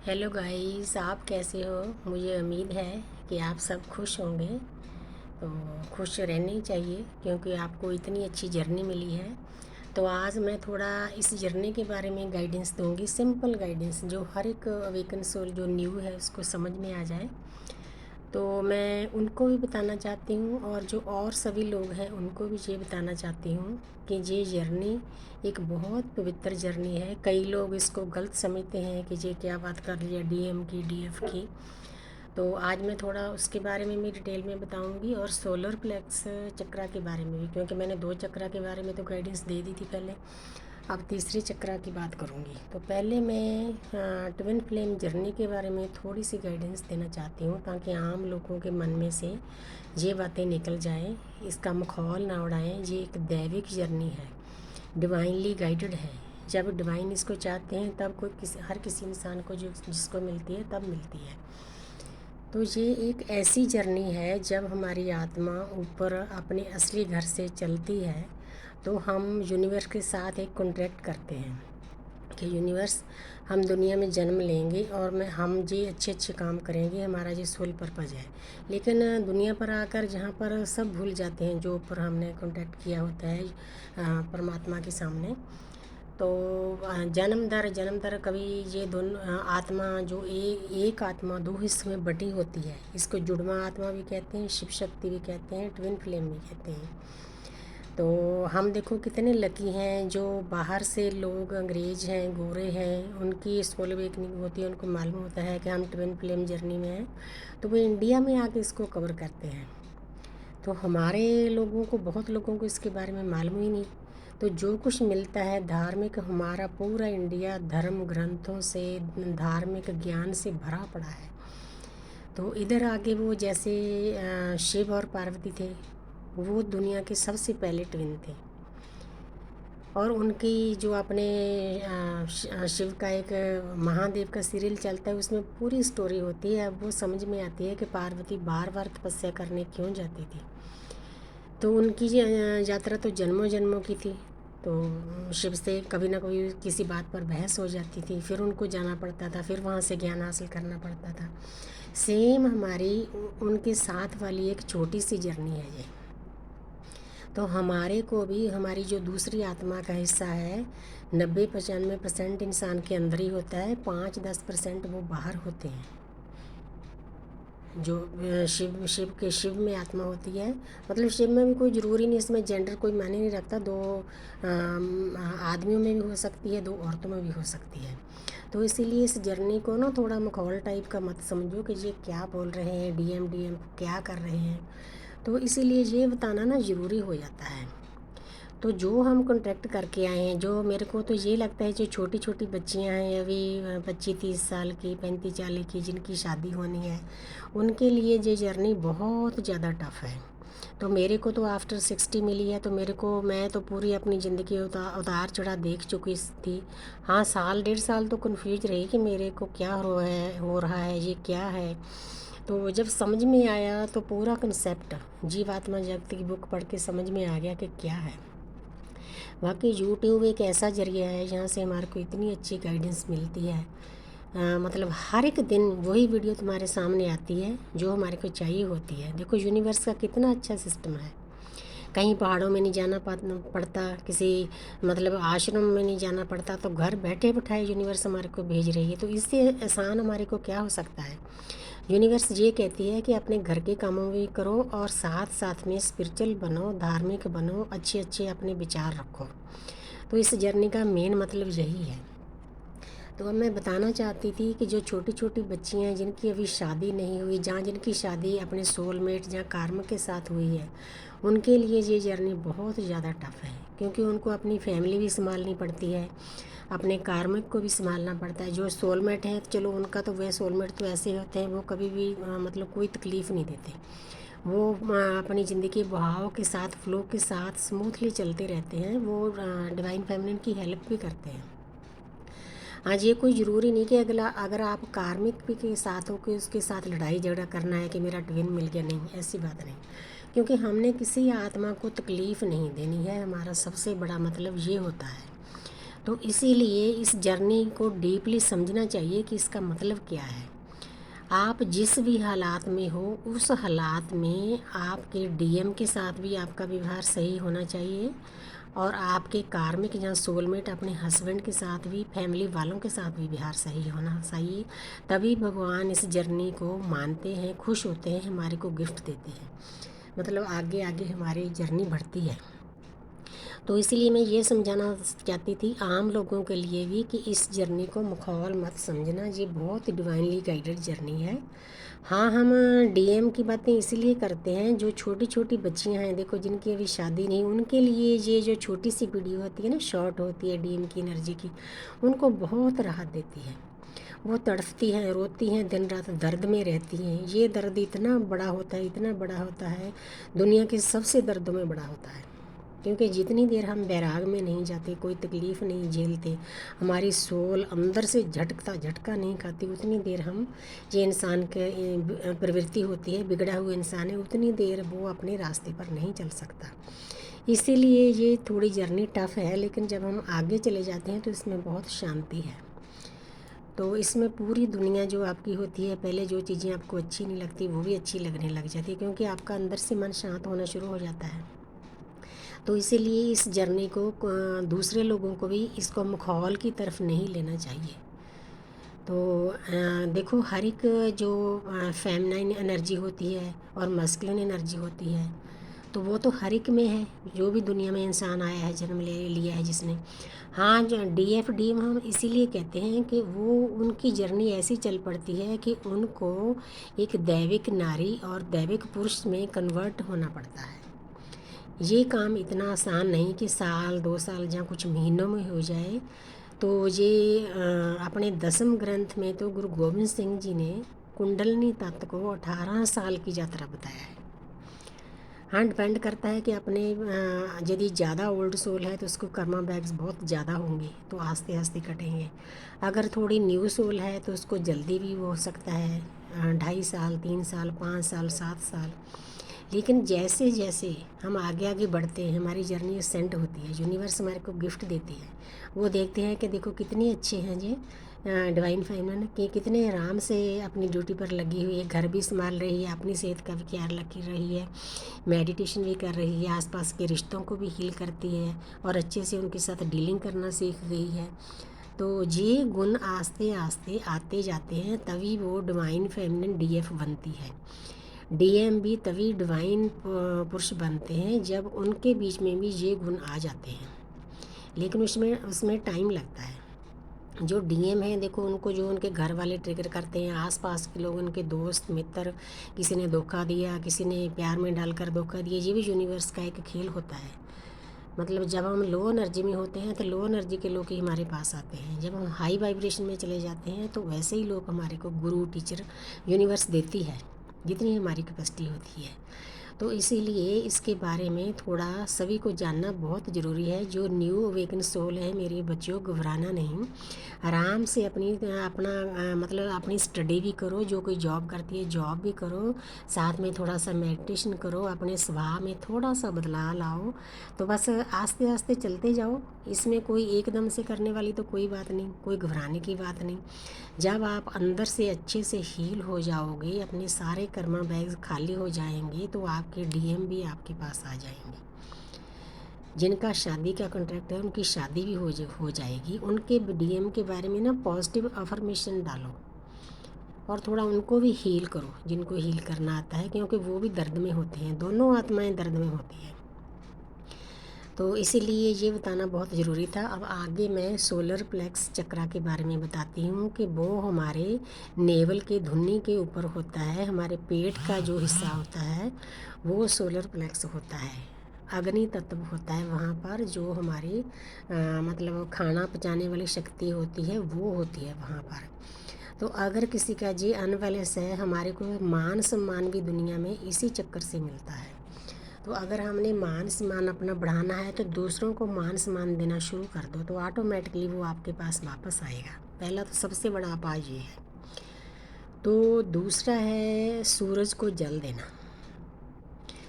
Hello guys, आप कैसे हो। मुझे उम्मीद है कि आप सब खुश होंगे। तो खुश रहना ही चाहिए क्योंकि आपको इतनी अच्छी जर्नी मिली है। तो आज मैं थोड़ा इस जर्नी के बारे में गाइडेंस दूंगी, सिंपल गाइडेंस जो हर एक अवेकन सोल जो न्यू है उसको समझ में आ जाए। तो मैं उनको भी बताना चाहती हूँ और जो और सभी लोग हैं उनको भी ये बताना चाहती हूँ कि ये जर्नी एक बहुत पवित्र जर्नी है। कई लोग इसको गलत समझते हैं कि ये क्या बात कर रही है डीएम की, डीएफ की। तो आज मैं थोड़ा उसके बारे में भी डिटेल में बताऊंगी और सोलर प्लेक्स चक्रा के बारे में भी, क्योंकि मैंने 2 चक्रा के बारे में तो गाइडेंस दे दी थी पहले। अब तीसरे चक्रा की बात करूंगी। तो पहले मैं ट्विन फ्लेम जर्नी के बारे में थोड़ी सी गाइडेंस देना चाहती हूँ ताकि आम लोगों के मन में से ये बातें निकल जाएं, इसका मखौल ना उड़ाएं। ये एक दैविक जर्नी है, डिवाइनली गाइडेड है। जब डिवाइन इसको चाहते हैं तब हर किसी इंसान को जो जिसको मिलती है तब मिलती है। तो ये एक ऐसी जर्नी है जब हमारी आत्मा ऊपर अपने असली घर से चलती है तो हम यूनिवर्स के साथ एक कॉन्ट्रैक्ट करते हैं कि यूनिवर्स, हम दुनिया में जन्म लेंगे और हम ये अच्छे अच्छे काम करेंगे, हमारा ये सोल पर्पज़ है। लेकिन दुनिया पर आकर जहाँ पर सब भूल जाते हैं जो ऊपर हमने कॉन्टैक्ट किया होता है परमात्मा के सामने। तो जन्म दर कभी ये दोनों आत्मा जो एक आत्मा 2 हिस्सों में बटी होती है, इसको जुड़वा आत्मा भी कहते हैं, शिव शक्ति भी कहते हैं, ट्विन फ्लेम भी कहते हैं। तो हम देखो कितने लकी हैं जो बाहर से लोग अंग्रेज हैं, गोरे हैं, उनकी सोल अवेकनिंग होती है, उनको मालूम होता है कि हम ट्विन फ्लेम जर्नी में हैं, तो वो इंडिया में आके इसको कवर करते हैं। तो हमारे लोगों को, बहुत लोगों को इसके बारे में मालूम ही नहीं। तो जो कुछ मिलता है धार्मिक, हमारा पूरा इंडिया धर्म ग्रंथों से, धार्मिक ज्ञान से भरा पड़ा है। तो इधर आगे वो जैसे शिव और पार्वती थे, वो दुनिया के सबसे पहले ट्विन थे। और उनकी जो अपने शिव का एक महादेव का सीरियल चलता है, उसमें पूरी स्टोरी होती है। अब वो समझ में आती है कि पार्वती बार बार तपस्या करने क्यों जाती थी। तो उनकी यात्रा तो जन्मों जन्मों की थी। तो शिव से कभी ना कभी किसी बात पर बहस हो जाती थी, फिर उनको जाना पड़ता था, फिर वहाँ से ज्ञान हासिल करना पड़ता था। सेम हमारी उनके साथ वाली एक छोटी सी जर्नी है ये। तो हमारे को भी हमारी जो दूसरी आत्मा का हिस्सा है, 90-95% इंसान के अंदर ही होता है, 5-10% वो बाहर होते हैं। जो शिव में आत्मा होती है, मतलब शिव में भी कोई ज़रूरी नहीं, इसमें जेंडर कोई मायने नहीं रखता। 2 आदमियों में भी हो सकती है, 2 औरतों में भी हो सकती है। तो इसीलिए इस जर्नी को ना थोड़ा मखौल टाइप का मत समझो कि ये क्या बोल रहे हैं, डीएम क्या कर रहे हैं। तो इसीलिए ये बताना ना ज़रूरी हो जाता है। तो जो हम कॉन्ट्रैक्ट करके आए हैं, जो मेरे को तो ये लगता है जो छोटी छोटी बच्चियां हैं अभी 25-30 साल की, 35-40 की, जिनकी शादी होनी है, उनके लिए ये जर्नी बहुत ज़्यादा टफ़ है। तो मेरे को तो आफ्टर 60 मिली है, तो मैं तो पूरी अपनी ज़िंदगी उतार चढ़ा देख चुकी थी। हाँ, साल 1.5 साल तो कन्फ्यूज रही कि मेरे को क्या हो रहा है, ये क्या है। तो जब समझ में आया तो पूरा कंसेप्ट जीवात्मा जगत की बुक पढ़ के समझ में आ गया कि क्या है। बाकी यूट्यूब एक ऐसा ज़रिया है जहाँ से हमारे को इतनी अच्छी गाइडेंस मिलती है। मतलब हर एक दिन वही वीडियो तुम्हारे सामने आती है जो हमारे को चाहिए होती है। देखो यूनिवर्स का कितना अच्छा सिस्टम है। कहीं पहाड़ों में नहीं जाना पड़ता, किसी मतलब आश्रम में नहीं जाना पड़ता, तो घर बैठे बैठाए यूनिवर्स हमारे को भेज रही है। तो इससे आसान हमारे को क्या हो सकता है। यूनिवर्स ये कहती है कि अपने घर के कामों भी करो और साथ साथ में स्पिरिचुअल बनो, धार्मिक बनो, अच्छे अच्छे अपने विचार रखो। तो इस जर्नी का मेन मतलब यही है। तो अब मैं बताना चाहती थी कि जो छोटी छोटी बच्चियां हैं जिनकी अभी शादी नहीं हुई, जहाँ जिनकी शादी अपने सोलमेट या कार्म के साथ हुई है, उनके लिए ये जर्नी बहुत ज़्यादा टफ है, क्योंकि उनको अपनी फैमिली भी संभालनी पड़ती है, अपने कार्मिक को भी संभालना पड़ता है। जो सोलमेट है, चलो उनका तो वे सोलमेट तो ऐसे होते हैं, वो कभी भी मतलब कोई तकलीफ़ नहीं देते। वो अपनी ज़िंदगी बहाव के साथ, फ्लो के साथ स्मूथली चलते रहते हैं। वो डिवाइन फेमिनिन की हेल्प भी करते हैं। आज ये कोई ज़रूरी नहीं कि अगर आप कार्मिक भी के साथ हो कि उसके साथ लड़ाई झगड़ा करना है कि मेरा ट्विन मिल गया, नहीं, ऐसी बात नहीं। क्योंकि हमने किसी आत्मा को तकलीफ़ नहीं देनी है, हमारा सबसे बड़ा मतलब ये होता है। तो इसीलिए इस जर्नी को डीपली समझना चाहिए कि इसका मतलब क्या है। आप जिस भी हालात में हो उस हालात में आपके डीएम के साथ भी आपका व्यवहार सही होना चाहिए, और आपके कार्मिक या सोलमेट अपने हस्बैंड के साथ भी, फैमिली वालों के साथ भी व्यवहार सही होना चाहिए। तभी भगवान इस जर्नी को मानते हैं, खुश होते हैं, हमारे को गिफ्ट देते हैं, मतलब आगे आगे हमारी जर्नी बढ़ती है। तो इसीलिए मैं ये समझाना चाहती थी आम लोगों के लिए भी कि इस जर्नी को मखौल मत समझना, ये बहुत डिवाइनली गाइडेड जर्नी है। हाँ, हम डीएम की बातें इसलिए करते हैं, जो छोटी छोटी बच्चियां हैं, देखो जिनकी अभी शादी नहीं, उनके लिए ये जो छोटी सी वीडियो होती है ना, शॉर्ट होती है डीएम की एनर्जी की, उनको बहुत राहत देती है। वो तड़फती हैं, रोती हैं, दिन रात दर्द में रहती हैं। ये दर्द इतना बड़ा होता है, इतना बड़ा होता है, दुनिया के सबसे दर्दों में बड़ा होता है। क्योंकि जितनी देर हम बैराग में नहीं जाते, कोई तकलीफ़ नहीं झेलते, हमारी सोल अंदर से झटका नहीं खाती, उतनी देर हम, ये इंसान के प्रवृत्ति होती है, बिगड़ा हुआ इंसान है, उतनी देर वो अपने रास्ते पर नहीं चल सकता। इसीलिए ये थोड़ी जर्नी टफ़ है, लेकिन जब हम आगे चले जाते हैं तो इसमें बहुत शांति है। तो इसमें पूरी दुनिया जो आपकी होती है, पहले जो चीज़ें आपको अच्छी नहीं लगती वो भी अच्छी लगने लग जाती है, क्योंकि आपका अंदर से मन शांत होना शुरू हो जाता है। तो इसीलिए इस जर्नी को दूसरे लोगों को भी इसको मखौल की तरफ नहीं लेना चाहिए। तो देखो, हर एक जो फेमिनाइन एनर्जी होती है और मस्कुलिन एनर्जी होती है, तो वो तो हर एक में है, जो भी दुनिया में इंसान आया है, जन्म ले लिया है जिसने। हाँ, जो डीएम हम इसीलिए कहते हैं कि वो, उनकी जर्नी ऐसी चल पड़ती है कि उनको एक दैविक नारी और दैविक पुरुष में कन्वर्ट होना पड़ता है। ये काम इतना आसान नहीं कि साल 2 साल या कुछ महीनों में हो जाए। तो ये अपने 10वें ग्रंथ में तो गुरु गोबिंद सिंह जी ने कुंडलनी तत्व को 18 साल की यात्रा बताया है। हाँ, डिपेंड करता है कि अपने यदि ज़्यादा ओल्ड सोल है तो उसको कर्मा बैग्स बहुत ज़्यादा होंगे, तो आस्ते आस्ते कटेंगे। अगर थोड़ी न्यू सोल है तो उसको जल्दी भी हो सकता है, 2.5 साल, 3 साल, 5 साल, 7 साल। लेकिन जैसे जैसे हम आगे आगे बढ़ते हैं, हमारी जर्नी असेंड होती है, यूनिवर्स हमारे को गिफ्ट देती है। वो देखते हैं कि देखो कितनी अच्छे हैं ये डिवाइन फेमिनिन, कि कितने आराम से अपनी ड्यूटी पर लगी हुई है, घर भी संभाल रही है, अपनी सेहत का भी ख्याल रख रही है, मेडिटेशन भी कर रही है, आसपास के रिश्तों को भी हील करती है, और अच्छे से उनके साथ डीलिंग करना सीख गई है। तो ये गुण आस्ते आस्ते आते जाते हैं, तभी वो डिवाइन फेमिनिन डीएफ बनती है। डीएम भी तभी डिवाइन पुरुष बनते हैं जब उनके बीच में भी ये गुण आ जाते हैं, लेकिन उसमें टाइम लगता है। जो डीएम हैं, देखो उनको जो उनके घर वाले ट्रिगर करते हैं, आसपास के लोग, उनके दोस्त मित्र, किसी ने धोखा दिया, किसी ने प्यार में डालकर धोखा दिया, ये भी यूनिवर्स का एक खेल होता है। मतलब जब हम लो एनर्जी में होते हैं तो लो एनर्जी के लोग ही हमारे पास आते हैं, जब हम हाई वाइब्रेशन में चले जाते हैं तो वैसे ही लोग हमारे को गुरु टीचर यूनिवर्स देती है, जितनी हमारी कैपेसिटी होती है। तो इसीलिए इसके बारे में थोड़ा सभी को जानना बहुत ज़रूरी है। जो न्यू अवेकन सोल है, मेरे बच्चों, घबराना नहीं, आराम से मतलब अपनी स्टडी भी करो, जो कोई जॉब करती है जॉब भी करो, साथ में थोड़ा सा मेडिटेशन करो, अपने स्वभाव में थोड़ा सा बदलाव लाओ। तो बस आस्ते आस्ते चलते जाओ, इसमें कोई एकदम से करने वाली तो कोई बात नहीं, कोई घबराने की बात नहीं। जब आप अंदर से अच्छे से हील हो जाओगे, अपने सारे कर्मा बैग्स खाली हो जाएंगे, तो आपके डीएम भी आपके पास आ जाएंगे। जिनका शादी का कॉन्ट्रैक्ट है उनकी शादी भी हो जाएगी। उनके डीएम के बारे में ना पॉजिटिव अफर्मेशन डालो, और थोड़ा उनको भी हील करो, जिनको हील करना आता है, क्योंकि वो भी दर्द में होते हैं, दोनों आत्माएं दर्द में होती हैं। तो इसीलिए ये बताना बहुत ज़रूरी था। अब आगे मैं सोलर प्लेक्स चक्रा के बारे में बताती हूँ कि वो हमारे नेवल के धुन्नी के ऊपर होता है, हमारे पेट का जो हिस्सा होता है वो सोलर प्लेक्स होता है। अग्नि तत्व होता है वहाँ पर, जो हमारी मतलब खाना पचाने वाली शक्ति होती है वो होती है वहाँ पर। तो अगर किसी का जी अनबैलेंस है, हमारे को मान सम्मान भी दुनिया में इसी चक्कर से मिलता है। तो अगर हमने मान सम्मान अपना बढ़ाना है तो दूसरों को मान सम्मान देना शुरू कर दो, तो ऑटोमेटिकली वो आपके पास वापस आएगा। पहला तो सबसे बड़ा उपाय ये है। तो दूसरा है सूरज को जल देना,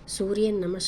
सूर्य नमस्कार